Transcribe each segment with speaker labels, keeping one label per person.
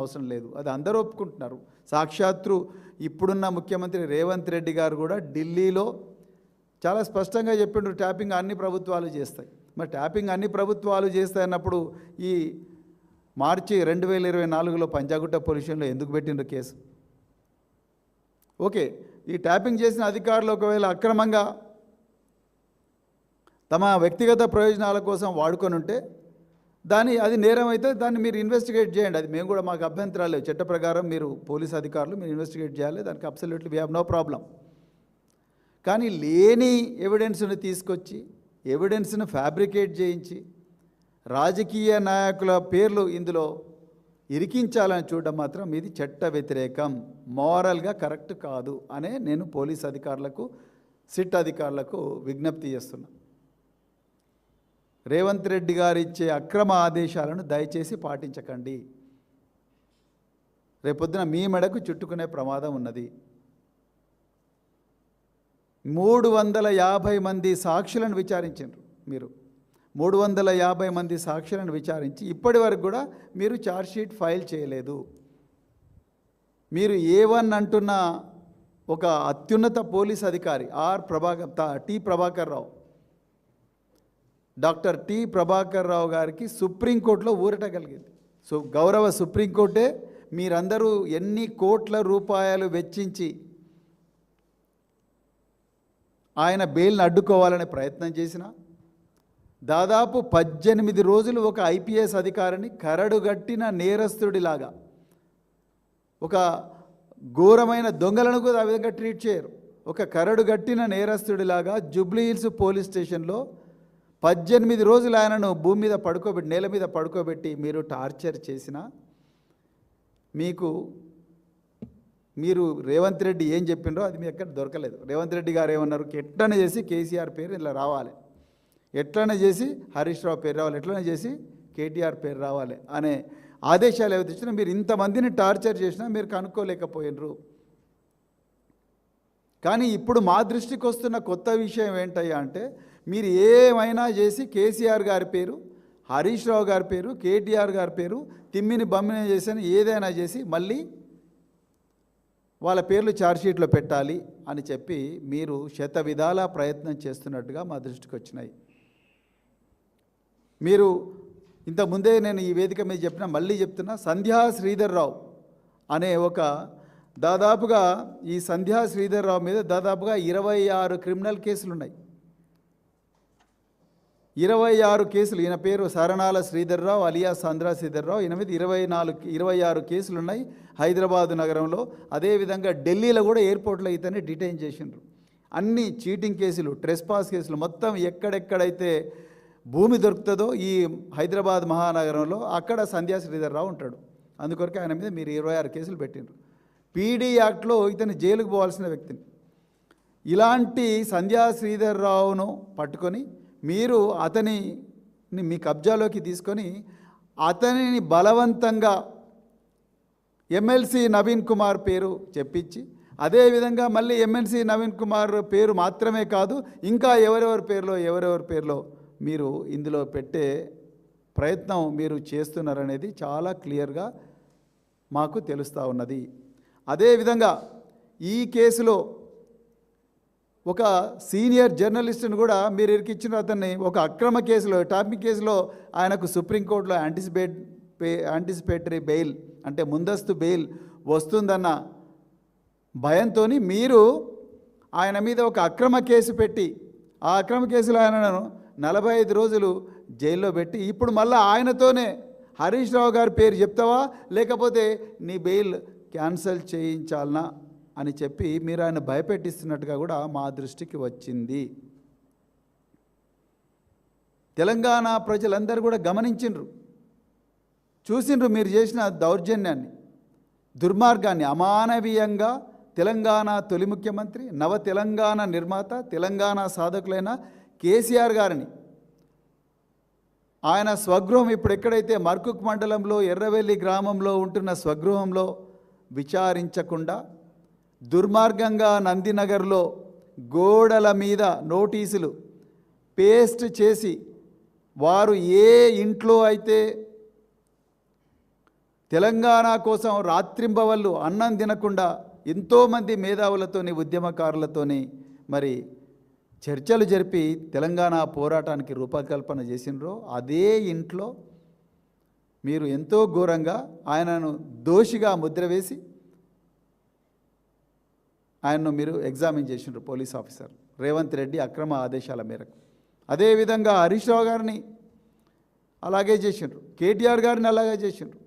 Speaker 1: అవసరం లేదు, అది అందరూ ఒప్పుకుంటున్నారు. సాక్షాత్తు ఇప్పుడున్న ముఖ్యమంత్రి రేవంత్ రెడ్డి గారు కూడా ఢిల్లీలో చాలా స్పష్టంగా చెప్పిండ్రు, ట్యాపింగ్ అన్ని ప్రభుత్వాలు చేస్తాయి. మరి ట్యాపింగ్ అన్ని ప్రభుత్వాలు చేస్తాయన్నప్పుడు ఈ మార్చి 2024లో పంజాగుట్ట పొల్యూషన్లో ఎందుకు పెట్టిండ్రు కేసు? ఓకే, ఈ ట్యాపింగ్ చేసిన అధికారులు ఒకవేళ అక్రమంగా తమ వ్యక్తిగత ప్రయోజనాల కోసం వాడుకొని ఉంటే అది నేరం అయితే దాన్ని మీరు ఇన్వెస్టిగేట్ చేయండి. అది మేము కూడా, మాకు అభ్యంతరాలు లేవు. చట్ట ప్రకారం మీరు పోలీస్ అధికారులు మీరు ఇన్వెస్టిగేట్ చేయాలి, దానికి absolutely we have no problem. కానీ లేని ఎవిడెన్స్ను తీసుకొచ్చి ఎవిడెన్స్ను ఫ్యాబ్రికేట్ చేయించి రాజకీయ నాయకుల పేర్లు ఇందులో ఇరికించాలని చూడడం మాత్రం ఇది చట్ట వ్యతిరేకం, మోరల్గా కరెక్ట్ కాదు అనే నేను పోలీస్ అధికారులకు, సిట్ అధికారులకు విజ్ఞప్తి చేస్తున్నా. రేవంత్ రెడ్డి గారు ఇచ్చే అక్రమ ఆదేశాలను దయచేసి పాటించకండి. రేపొద్దున మీ మెడకు చుట్టుకునే ప్రమాదం ఉన్నది. 350 మంది సాక్షులను విచారించారు మీరు. 350 మంది సాక్షులను విచారించి ఇప్పటి వరకు కూడా మీరు ఛార్జ్షీట్ ఫైల్ చేయలేదు. మీరు A1 అంటున్న ఒక అత్యున్నత పోలీస్ అధికారి T Prabhakar Rao, doctor T Prabhakar Rao గారికి సుప్రీంకోర్టులో ఊరట కలిగింది. గౌరవ సుప్రీంకోర్టే మీరందరూ ఎన్ని కోట్ల రూపాయలు వెచ్చించి ఆయన బెయిల్ని అడ్డుకోవాలనే ప్రయత్నం చేసినా, దాదాపు 18 రోజులు ఒక IPS అధికారిని కరడుగట్టిన నేరస్తుడిలాగా, ఒక ఘోరమైన దొంగలను కూడా ఆ విధంగా ట్రీట్ చేయరు. ఒక కరడుగట్టిన నేరస్తుడిలాగా జూబ్లీ హిల్స్ పోలీస్ స్టేషన్లో 18 రోజులు ఆయనను భూమి మీద పడుకోబెట్టి, నేల మీద పడుకోబెట్టి మీరు టార్చర్ చేసినా, మీరు రేవంత్ రెడ్డి ఏం చెప్పిండ్రో అది మీ ఎక్కడ దొరకలేదు. రేవంత్ రెడ్డి గారు ఏమన్నారు, ఎట్లనే చేసి కేసీఆర్ పేరు ఇలా రావాలి, ఎట్లనే చేసి హరీష్ రావు పేరు రావాలి, ఎట్లనే చేసి కేటీఆర్ పేరు రావాలి అనే ఆదేశాలు ఏవైతే ఇచ్చినా, మీరు ఇంతమందిని టార్చర్ చేసినా మీరు కనుక్కోలేకపోయినరు. కానీ ఇప్పుడు మా దృష్టికి వస్తున్న కొత్త విషయం ఏంటయ్యా అంటే, మీరు ఏమైనా చేసి కేసీఆర్ గారి పేరు, హరీష్ రావు గారి పేరు, కేటీఆర్ గారి పేరు తిమ్మిని బమ్మిని చేసి ఏదైనా చేసి మళ్ళీ వాళ్ళ పేర్లు ఛార్జ్షీట్లో పెట్టాలి అని చెప్పి మీరు శతవిధాల ప్రయత్నం చేస్తున్నట్టుగా మా దృష్టికి వచ్చినాయి. మీరు ఇంతకుముందే నేను ఈ వేదిక మీద చెప్పిన, మళ్ళీ చెప్తున్నా, సంధ్యా శ్రీధర్ రావు అనే దాదాపుగా ఈ సంధ్యా శ్రీధర్ రావు మీద దాదాపుగా 26 క్రిమినల్ కేసులు ఉన్నాయి. 26 కేసులు. ఈయన పేరు శరణాల శ్రీధర్ రావు అలియా సంధ్రా శ్రీధర్ రావు. ఈయన మీద 26 కేసులు ఉన్నాయి హైదరాబాదు నగరంలో. అదేవిధంగా ఢిల్లీలో కూడా ఎయిర్పోర్ట్లో ఇతన్ని డిటైన్ చేసిండ్రు. అన్ని చీటింగ్ కేసులు, ట్రెస్పాస్ కేసులు, మొత్తం ఎక్కడెక్కడైతే భూమి దొరుకుతుందో ఈ హైదరాబాద్ మహానగరంలో అక్కడ సంధ్యా శ్రీధర్ రావు ఉంటాడు. అందుకొరకు ఆయన మీద మీరు 26 కేసులు పెట్టిండ్రు. PD యాక్ట్లో ఇతను జైలుకు పోవాల్సిన వ్యక్తిని. ఇలాంటి సంధ్యా శ్రీధర్ రావును పట్టుకొని మీరు అతనిని మీ కబ్జాలోకి తీసుకొని అతనిని బలవంతంగా ఎమ్మెల్సీ నవీన్ కుమార్ పేరు చెప్పించి, అదేవిధంగా మళ్ళీ ఎమ్మెల్సీ నవీన్ కుమార్ పేరు మాత్రమే కాదు, ఇంకా ఎవరెవరి పేర్లో మీరు ఇందులో పెట్టే ప్రయత్నం మీరు చేస్తున్నారనేది చాలా క్లియర్గా మాకు తెలుస్తూ ఉన్నది. అదేవిధంగా ఈ కేసులో ఒక సీనియర్ జర్నలిస్టును కూడా మీరు ఇరికిచ్చిన అతన్ని ఒక అక్రమ కేసులో, ట్యాపింగ్ కేసులో ఆయనకు సుప్రీంకోర్టులో యాంటిసిపేటరీ బెయిల్ అంటే ముందస్తు బెయిల్ వస్తుందన్న భయంతో మీరు ఆయన మీద ఒక అక్రమ కేసు పెట్టి, ఆ అక్రమ కేసులో ఆయనను 45 రోజులు జైల్లో పెట్టి, ఇప్పుడు మళ్ళీ ఆయనతోనే హరీష్ రావు గారి పేరు చెప్తావా లేకపోతే నీ బెయిల్ క్యాన్సిల్ చేయించాలనా అని చెప్పి మీరు ఆయన భయపెట్టిస్తున్నట్టుగా కూడా మా దృష్టికి వచ్చింది. తెలంగాణ ప్రజలందరూ కూడా గమనించిండ్రు, చూసిండ్రు మీరు చేసిన దౌర్జన్యాన్ని, దుర్మార్గాన్ని. అమానవీయంగా తెలంగాణ తొలి ముఖ్యమంత్రి, నవ తెలంగాణ నిర్మాత, తెలంగాణ సాధకులైన కేసీఆర్ గారిని ఆయన స్వగృహం ఇప్పుడు ఎక్కడైతే మర్కుక్ మండలంలో ఎర్రవెల్లి గ్రామంలో ఉంటున్న స్వగృహంలో విచారించకుండా దుర్మార్గంగా నందినగర్లో గోడల మీద నోటీసులు పేస్ట్ చేసి, వారు ఏ ఇంట్లో అయితే తెలంగాణ కోసం రాత్రింబవళ్ళు అన్నం తినకుండా ఎంతోమంది మేధావులతోని ఉద్యమకారులతోని మరి చర్చలు జరిపి తెలంగాణ పోరాటానికి రూపకల్పన చేసినరో అదే ఇంట్లో మీరు ఎంతో ఘోరంగా ఆయనను దోషిగా ముద్ర వేసి ఆయన్ను మీరు ఎగ్జామిన్ చేసినారు పోలీస్ ఆఫీసర్ రేవంత్ రెడ్డి అక్రమ ఆదేశాల మేరకు. అదేవిధంగా హరీష్ రావు గారిని అలాగే చేసిండ్రు, కేటీఆర్ గారిని అలాగే చేసిండ్రు,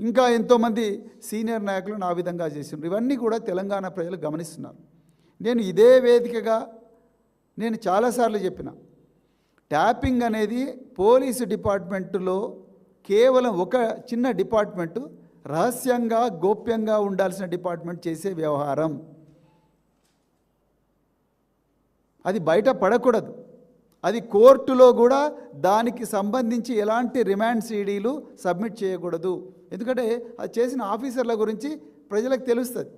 Speaker 1: ఇంకా ఎంతోమంది సీనియర్ నాయకులను ఆ విధంగా చేసిండ్రు. ఇవన్నీ కూడా తెలంగాణ ప్రజలు గమనిస్తున్నారు. నేను ఇదే వేదికగా నేను చాలాసార్లు చెప్పిన, ట్యాపింగ్ అనేది పోలీసు డిపార్ట్మెంటులో కేవలం ఒక చిన్న డిపార్ట్మెంటు, రహస్యంగా గోప్యంగా ఉండాల్సిన డిపార్ట్మెంట్ చేసే వ్యవహారం. అది బయట పడకూడదు. అది కోర్టులో కూడా దానికి సంబంధించి ఎలాంటి రిమాండ్ సీడీలు సబ్మిట్ చేయకూడదు. ఎందుకంటే అది చేసిన ఆఫీసర్ల గురించి ప్రజలకు తెలుస్తుంది.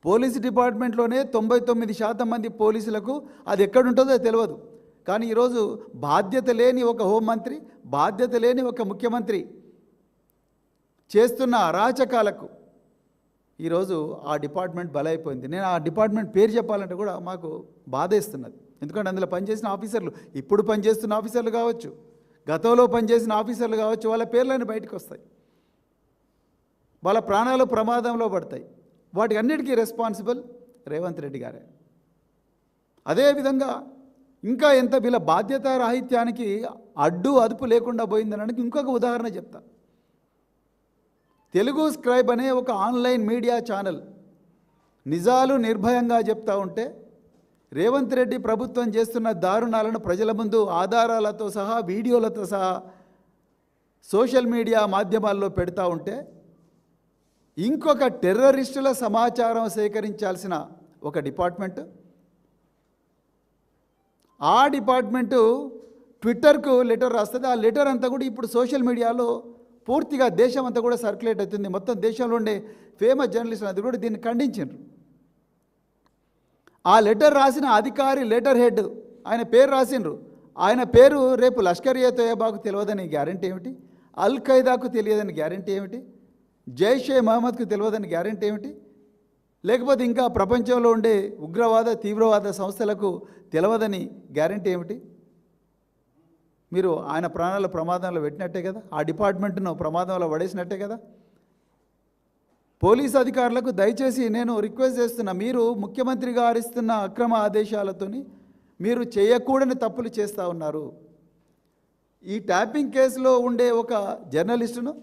Speaker 1: పోలీసు డిపార్ట్మెంట్లోనే 99% మంది పోలీసులకు అది ఎక్కడుంటుందో తెలియదు. కానీ ఈరోజు బాధ్యత లేని ఒక హోంమంత్రి, బాధ్యత లేని ఒక ముఖ్యమంత్రి చేస్తున్న అరాచకాలకు ఈరోజు ఆ డిపార్ట్మెంట్ బలైపోయింది. నేను ఆ డిపార్ట్మెంట్ పేరు చెప్పాలంటే కూడా మాకు బాధేస్తున్నది. ఎందుకంటే అందులో పనిచేసిన ఆఫీసర్లు, ఇప్పుడు పనిచేస్తున్న ఆఫీసర్లు కావచ్చు, గతంలో పనిచేసిన ఆఫీసర్లు కావచ్చు, వాళ్ళ పేర్లన్నీ బయటకు వస్తాయి, వాళ్ళ ప్రాణాలు ప్రమాదంలో పడతాయి. వాటికి అన్నిటికీ రెస్పాన్సిబుల్ రేవంత్ రెడ్డి గారే. అదేవిధంగా ఇంకా ఎంత వీళ్ళ బాధ్యత రాహిత్యానికి అడ్డు అదుపు లేకుండా పోయిందనడానికి ఇంకొక ఉదాహరణ చెప్తా. తెలుగు స్క్రైబ్ అనే ఒక ఆన్లైన్ మీడియా ఛానల్ నిజాలు నిర్భయంగా చెప్తా ఉంటే రేవంత్ రెడ్డి ప్రభుత్వం చేస్తున్న దారుణాలను ప్రజల ముందు ఆధారాలతో సహా వీడియోలతో సహా సోషల్ మీడియా మాధ్యమాల్లో పెడతా ఉంటే ఇంకొక టెర్రరిస్టుల సమాచారం సేకరించాల్సిన ఒక డిపార్ట్మెంట్, ఆ డిపార్ట్మెంటు ట్విట్టర్కు లెటర్ రాస్తుంది. ఆ లెటర్ అంతా కూడా ఇప్పుడు సోషల్ మీడియాలో పూర్తిగా దేశం అంతా కూడా సర్క్యులేట్ అవుతుంది. మొత్తం దేశంలో ఉండే ఫేమస్ జర్నలిస్టులు అది కూడా దీన్ని ఖండించారు. ఆ లెటర్ రాసిన అధికారి లెటర్ హెడ్ ఆయన పేరు రాసిండ్రు. ఆయన పేరు రేపు లష్కర్ ఏ తోయబాకు తెలియదని గ్యారంటీ ఏమిటి? అల్ ఖైదాకు తెలియదని గ్యారంటీ ఏమిటి? జైషే మహమ్మద్కు తెలియదని గ్యారంటీ ఏమిటి? లేకపోతే ఇంకా ప్రపంచంలో ఉండే ఉగ్రవాద తీవ్రవాద సంస్థలకు తెలియదని గ్యారంటీ ఏమిటి? మీరు ఆయన ప్రాణాల ప్రమాదంలో పెట్టినట్టే కదా, ఆ డిపార్ట్మెంట్ను ప్రమాదంలో పడేసినట్టే కదా. పోలీస్ అధికారులకు దయచేసి నేను రిక్వెస్ట్ చేస్తున్నా, మీరు ముఖ్యమంత్రి గారు ఇస్తున్న అక్రమ ఆదేశాలతోని మీరు చేయకూడని తప్పులు చేస్తూ ఉన్నారు. ఈ ట్యాపింగ్ కేసులో ఉండే ఒక జర్నలిస్టును,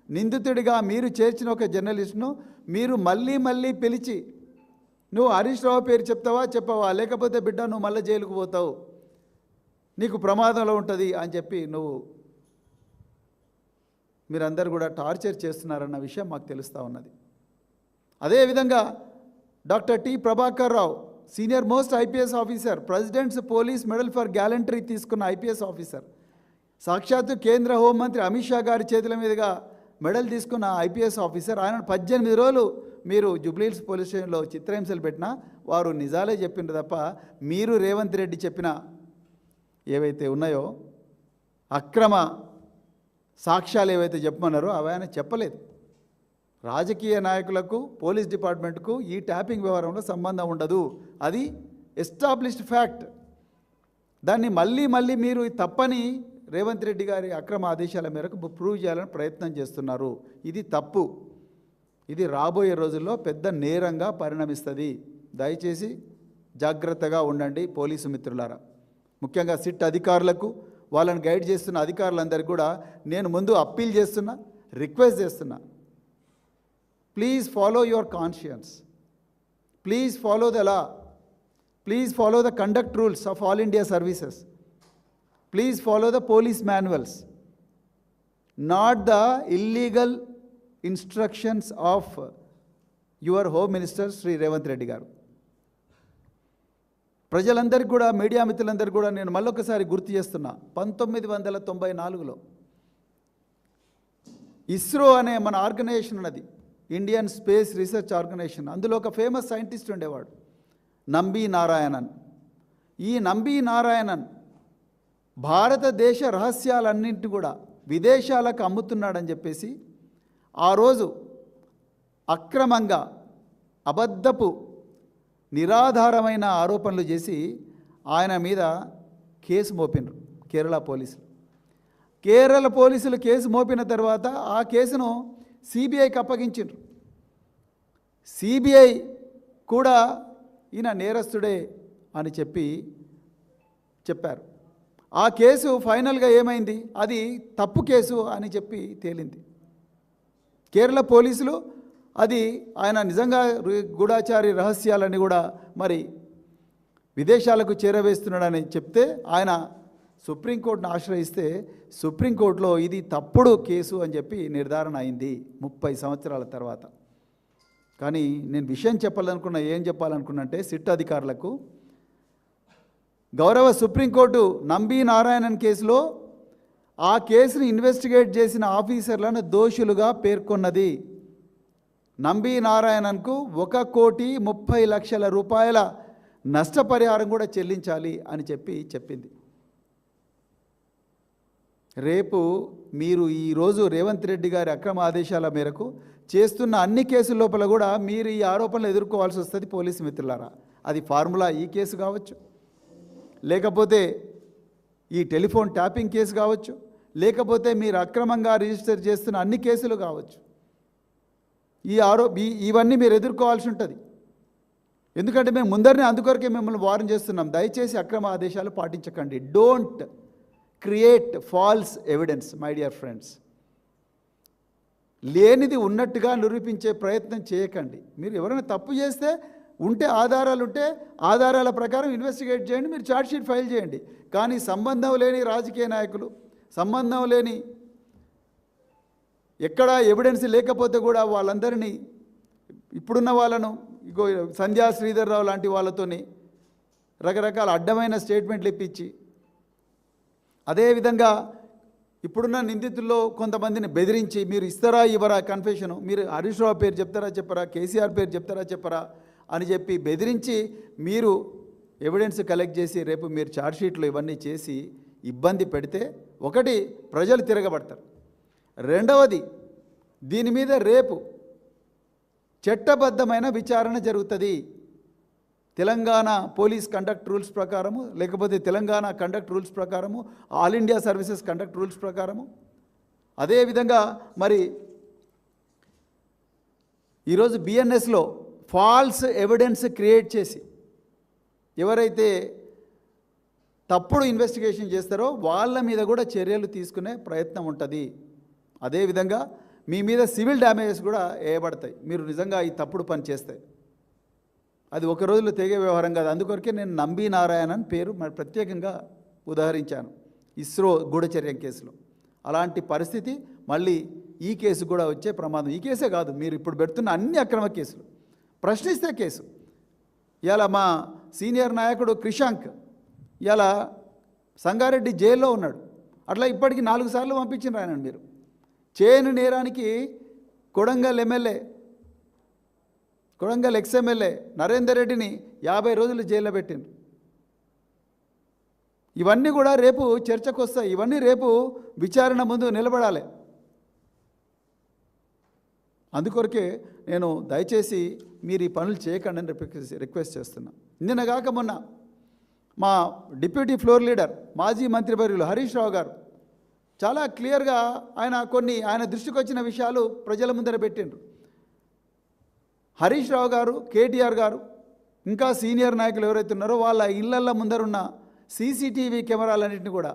Speaker 1: నిందితుడిగా మీరు చేర్చిన ఒక జర్నలిస్టును మీరు మళ్ళీ మళ్ళీ పిలిచి నువ్వు హరీష్ రావు పేరు చెప్పవా, లేకపోతే బిడ్డ నువ్వు మళ్ళీ జైలుకు పోతావు, నీకు ప్రమాదంలో ఉంటుంది అని చెప్పి మీరందరూ కూడా టార్చర్ చేస్తున్నారన్న విషయం మాకు తెలుస్తూ ఉన్నది. అదేవిధంగా doctor T Prabhakar Rao senior most IPS officer, presidents police medal for gallantry తీసుకున్న ఐపీఎస్ ఆఫీసర్, సాక్షాత్తు కేంద్ర హోంమంత్రి అమిత్ షా గారి చేతుల మీదుగా మెడల్ తీసుకున్న ఐపీఎస్ ఆఫీసర్, ఆయన 18 రోజులు మీరు జూబ్లీహిల్స్ పోలీస్ స్టేషన్లో చిత్రహింసలు పెట్టినా వారు నిజాలే చెప్పిండ్రు తప్ప మీరు రేవంత్ రెడ్డి చెప్పిన ఏవైతే ఉన్నాయో అక్రమ సాక్ష్యాలు ఏవైతే చెప్పమన్నారో అవి ఆయన చెప్పలేదు. రాజకీయ నాయకులకు పోలీస్ డిపార్ట్మెంట్కు ఈ ట్యాపింగ్ వ్యవహారంలో సంబంధం ఉండదు, అది ఎస్టాబ్లిష్డ్ ఫ్యాక్ట్. దాన్ని మళ్ళీ మళ్ళీ మీరు తప్పని రేవంత్ రెడ్డి గారి అక్రమ ఆదేశాల మేరకు ప్రూవ్ చేయాలని ప్రయత్నం చేస్తున్నారు. ఇది తప్పు. ఇది రాబోయే రోజుల్లో పెద్ద నేరంగా పరిణమిస్తుంది. దయచేసి జాగ్రత్తగా ఉండండి పోలీసు మిత్రులారా. ముఖ్యంగా సిట్ అధికారులకు, వాళ్ళని గైడ్ చేస్తున్న అధికారులందరికీ కూడా నేను ముందు అప్పీల్ చేస్తున్నా, రిక్వెస్ట్ చేస్తున్నా, please follow your conscience, please follow the law, please follow the conduct rules of All India Services, please follow the police manuals, not the illegal instructions of your home minister Shri Revanth Reddy గారు. ప్రజలందరికీ కూడా, media మిత్రులందరికీ కూడా నేను మళ్ళొకసారి గుర్తు చేస్తున్నా, 1994లో ఇస్రో అనే మన ఆర్గనైజేషన్ ఉన్నది, ఇండియన్ స్పేస్ రీసెర్చ్ ఆర్గనైజేషన్. అందులో ఒక ఫేమస్ సైంటిస్ట్ ఉండేవాడు, నంబి నారాయణన్. ఈ నంబి నారాయణన్ భారతదేశ రహస్యాలన్నింటినీ కూడా విదేశాలకు అమ్ముతున్నాడని చెప్పేసి ఆ రోజు అక్రమంగా అబద్ధపు నిరాధారమైన ఆరోపణలు చేసి ఆయన మీద కేసు మోపినరు కేరళ పోలీసులు కేసు మోపిన తర్వాత ఆ కేసును సిబిఐకి అప్పగించారు. సిబిఐ కూడా ఈయన నేరస్తుడే అని చెప్పారు. ఆ కేసు ఫైనల్గా ఏమైంది, అది తప్పు కేసు అని చెప్పి తేలింది. కేరళ పోలీసులు అది ఆయన నిజంగా గూఢాచారి రహస్యాలని కూడా మరి విదేశాలకు చేరవేస్తున్నాడని చెప్తే ఆయన సుప్రీంకోర్టును ఆశ్రయిస్తే సుప్రీంకోర్టులో ఇది తప్పుడు కేసు అని చెప్పి నిర్ధారణ అయింది 30 సంవత్సరాల తర్వాత. కానీ నేను విషయం ఏం చెప్పాలనుకున్నంటే సిట్ అధికారులకు గౌరవ సుప్రీంకోర్టు నంబి నారాయణన్ కేసులో ఆ కేసును ఇన్వెస్టిగేట్ చేసిన ఆఫీసర్లను దోషులుగా పేర్కొన్నది. నంబి నారాయణన్కు 1,30,00,000 రూపాయల నష్టపరిహారం కూడా చెల్లించాలి అని చెప్పింది. రేపు మీరు ఈరోజు రేవంత్ రెడ్డి గారి అక్రమ ఆదేశాల మేరకు చేస్తున్న అన్ని కేసుల లోపల కూడా మీరు ఈ ఆరోపణలు ఎదుర్కోవాల్సి వస్తుంది పోలీసు మిత్రులారా. అది ఫార్ములా ఈ కేసు కావచ్చు, లేకపోతే ఈ టెలిఫోన్ ట్యాపింగ్ కేసు కావచ్చు, లేకపోతే మీరు అక్రమంగా రిజిస్టర్ చేస్తున్న అన్ని కేసులు కావచ్చు. ఇవన్నీ మీరు ఎదుర్కోవాల్సి ఉంటుంది. ఎందుకంటే మేము ముందరనే అందుకొరకే మిమ్మల్ని వార్న్ చేస్తున్నాం, దయచేసి అక్రమ ఆదేశాలు పాటించకండి. Don't create false evidence my dear friends. లేనిది ఉన్నట్టుగా నిరూపించే ప్రయత్నం చేయకండి. మీరు ఎవరైనా తప్పు చేస్తే ఆధారాలు ఉంటే ఆధారాల ప్రకారం ఇన్వెస్టిగేట్ చేయండి, మీరు ఛార్జ్షీట్ ఫైల్ చేయండి. కానీ సంబంధం లేని రాజకీయ నాయకులు, సంబంధం లేని ఎక్కడ ఎవిడెన్స్ లేకపోతే కూడా వాళ్ళందరినీ ఇప్పుడున్న వాళ్ళను సంధ్యా శ్రీధర్ రావు లాంటి వాళ్ళతోని రకరకాల అడ్డమైన స్టేట్మెంట్లు ఇప్పించి, అదేవిధంగా ఇప్పుడున్న నిందితుల్లో కొంతమందిని బెదిరించి మీరు ఇస్తారా ఇవ్వరా కన్ఫెషను, మీరు హరీష్ రావు పేరు చెప్తారా చెప్పరా, కేసీఆర్ పేరు చెప్తారా చెప్పరా అని చెప్పి బెదిరించి మీరు ఎవిడెన్స్ కలెక్ట్ చేసి రేపు మీరు ఛార్జ్షీట్లు ఇవన్నీ చేసి ఇబ్బంది పెడితే ఒకటి ప్రజలు తిరగబడతారు. రెండవది దీని మీద రేపు చట్టబద్ధమైన విచారణ జరుగుతుంది. తెలంగాణ పోలీస్ కండక్ట్ రూల్స్ ప్రకారము, లేకపోతే తెలంగాణ కండక్ట్ రూల్స్ ప్రకారము, all India services conduct rules ప్రకారము. అదేవిధంగా మరి ఈరోజు బిఎన్ఎస్లో ఫాల్స్ ఎవిడెన్స్ క్రియేట్ చేసి ఎవరైతే తప్పుడు ఇన్వెస్టిగేషన్ చేస్తారో వాళ్ళ మీద కూడా చర్యలు తీసుకునే ప్రయత్నం ఉంటుంది. అదేవిధంగా మీ మీద సివిల్ డ్యామేజెస్ కూడా వేయబడతాయి మీరు నిజంగా ఈ తప్పుడు పని చేస్తే. అది ఒక రోజులో తెగే వ్యవహారం కాదు. అందుకొరకే నేను నంబి నారాయణన్ పేరు మరి ప్రత్యేకంగా ఉదాహరించాను ఇస్రో గూఢచర్యం కేసులో. అలాంటి పరిస్థితి మళ్ళీ ఈ కేసు కూడా వచ్చే ప్రమాదం. ఈ కేసే కాదు, మీరు ఇప్పుడు పెడుతున్న అన్ని అక్రమ కేసులు ప్రశ్నిస్తే కేసు. ఇవాళ మా సీనియర్ నాయకుడు క్రిషాంక్ ఇవాళ సంగారెడ్డి జైల్లో ఉన్నాడు. అట్లా ఇప్పటికి 4 సార్లు పంపించిన ఆయన. మీరు చేయని నేరానికి కొడంగల్ ఎక్స్ఎమ్మెల్యే నరేందర్ రెడ్డిని 50 రోజులు జైల్లో పెట్టిండ్రు. ఇవన్నీ కూడా రేపు చర్చకు వస్తాయి. ఇవన్నీ రేపు విచారణ ముందు నిలబడాలి. అందుకొరకే నేను దయచేసి మీరు ఈ పనులు చేయకండి అని రిక్వెస్ట్ చేస్తున్నా. నిన్నగాక మొన్న మా డిప్యూటీ ఫ్లోర్ లీడర్ మాజీ మంత్రివర్యులు హరీష్ రావు గారు చాలా క్లియర్గా ఆయన దృష్టికి వచ్చిన విషయాలు ప్రజల ముందర పెట్టిండ్రు. హరీష్ రావు గారు, కేటీఆర్ గారు, ఇంకా సీనియర్ నాయకులు ఎవరైతే ఉన్నారో వాళ్ళ ఇళ్లల్లో ముందరున్న సీసీటీవీ కెమెరాలన్నింటినీ కూడా